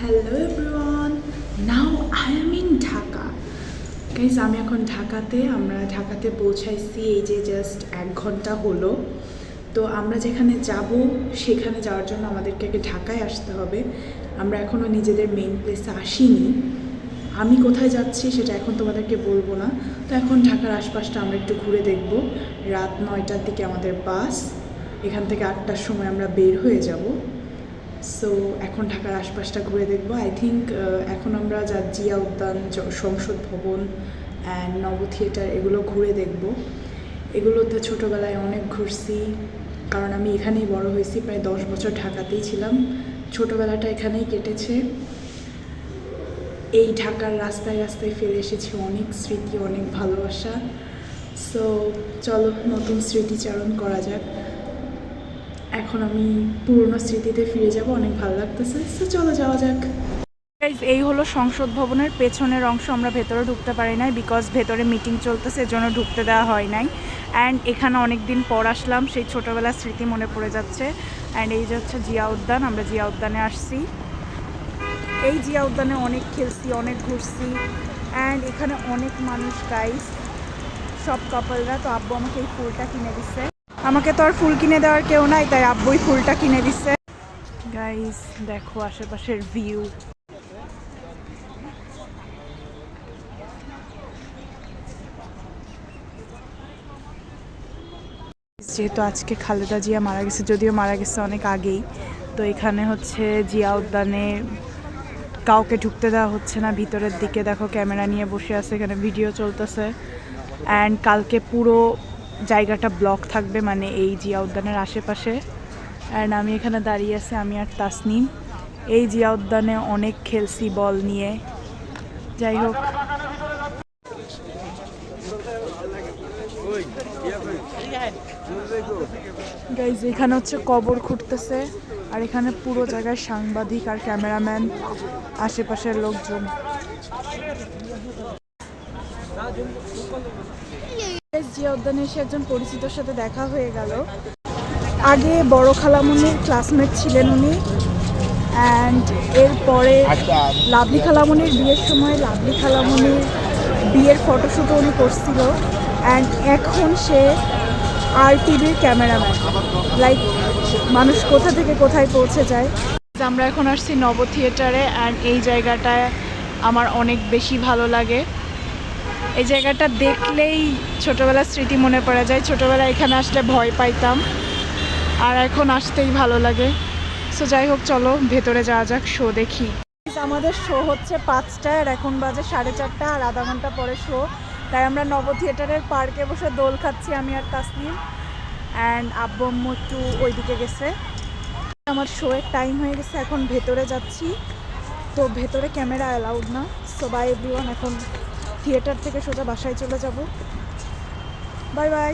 Hello everyone. Now I am in Dhaka. Guys, আমি এখন আমরা ঢাকাতে পৌঁছাইছি এই যে জাস্ট 1 ঘন্টা হলো। তো আমরা যেখানে যাব সেখানে যাওয়ার জন্য আমাদেরকে আগে ঢাকায় আসতে হবে। আমরা এখনও নিজেদের মেইন প্লেসে আসিনি। আমি কোথায় যাচ্ছি সেটা এখন তোমাদেরকে বলবো না। তো এখন ঢাকার আশপাশটা আমরা একটু ঘুরে দেখব। রাত 9টার দিকে আমাদের বাস, এখান থেকে 8টার সময় আমরা বের হয়ে যাব। সো এখন ঢাকার আশপাশটা ঘুরে দেখব। আই থিঙ্ক এখন আমরা যা জিয়া উদ্যান, সংসদ ভবন অ্যান্ড নব থিয়েটার এগুলো ঘুরে দেখব। এগুলোতে ছোটোবেলায় অনেক ঘুরছি, কারণ আমি এখানেই বড় হয়েছি। প্রায় 10 বছর ঢাকাতেই ছিলাম, ছোটোবেলাটা এখানেই কেটেছে। এই ঢাকার রাস্তায় রাস্তায় ফেলে এসেছি অনেক স্মৃতি, অনেক ভালোবাসা। সো চলো নতুন স্মৃতিচারণ করা যাক। এখন আমি পুরনো স্মৃতিতে ফিরে যাব, অনেক ভালো লাগতেছে। সো চলো যাওয়া যাক। এই হলো সংসদ ভবনের পেছনের অংশ। আমরা ভেতরে ঢুকতে পারি নাই, বিকজ ভেতরে মিটিং চলতেছে, এর জন্য ঢুকতে দেওয়া হয় নাই। অ্যান্ড এখানে অনেক দিন পর আসলাম, সেই ছোটোবেলার স্মৃতি মনে পড়ে যাচ্ছে। অ্যান্ড এই যে হচ্ছে জিয়া উদ্যান, আমরা জিয়া উদ্যানে আসছি। এই জিয়া উদ্যানে অনেক খেলছি, অনেক ঘুরছি। অ্যান্ড এখানে অনেক মানুষ, গাইস, সব কাপলরা। তো আব্বু আমাকে এই ফুলটা কিনে দিচ্ছে। আমাকে তো আর ফুল কিনে দেওয়ার কেউ নাই, তাই আব্বুই ফুলটা কিনে দিচ্ছে। গাইস দেখো আশেপাশের ভিউ। যেহেতু আজকে খালেদা জিয়া মারা গেছে, যদিও মারা গেছে অনেক আগেই, তো এখানে হচ্ছে জিয়া উদ্যানে কাউকে ঢুকতে দেওয়া হচ্ছে না। ভিতরের দিকে দেখো ক্যামেরা নিয়ে বসে আছে, এখানে ভিডিও চলতেছে। অ্যান্ড কালকে পুরো জায়গাটা ব্লক থাকবে, মানে এই জিয়া উদ্যানের আশেপাশে। অ্যান্ড আমি এখানে দাঁড়িয়ে আছি, আমি আর তাসনিম। এই জিয়া উদ্যানে অনেক খেলছি বল নিয়ে। যাই হোক, গাইজ এখানে হচ্ছে কবর খুঁড়তেছে, আর এখানে পুরো জায়গায় সাংবাদিক আর ক্যামেরাম্যান, আশেপাশের লোকজন। জিয়া উদ্যানে এসে একজন পরিচিতর সাথে দেখা হয়ে গেল। আগে বড় খালামণির ক্লাসমেট ছিলেন উনি। অ্যান্ড এরপরে লাভলি খালামণির বিয়ের সময় লাভলি খালামণির বিয়ের ফটোশ্যুটও উনি করছিল। অ্যান্ড এখন সে RTVর ক্যামেরাম্যান। লাইক, মানুষ কোথা থেকে কোথায় পৌঁছে যায়। আমরা এখন আসছি নব থিয়েটারে। অ্যান্ড এই জায়গাটায় আমার অনেক বেশি ভালো লাগে। এই জায়গাটা দেখলেই ছোটোবেলার স্মৃতি মনে পড়ে যায়। ছোটোবেলায় এখানে আসলে ভয় পাইতাম, আর এখন আসতেই ভালো লাগে। সো যাই হোক, চলো ভেতরে যাওয়া যাক, শো দেখি। আমাদের শো হচ্ছে 5টায়, আর এখন বাজে 4:30, আর আধা ঘন্টা পরে শো। তাই আমরা নব থিয়েটারের পার্কে বসে দোল খাচ্ছি, আমি আর তাসনিম। অ্যান্ড আব্বু আম্মু একটু ওইদিকে গেছে। আমার শো এর টাইম হয়ে গেছে, এখন ভেতরে যাচ্ছি। তো ভেতরে ক্যামেরা অ্যালাউড না। সো বাই এভরিওয়ান, এখন থিয়েটার থেকে সোজা বাসায় চলে যাব। Bye bye.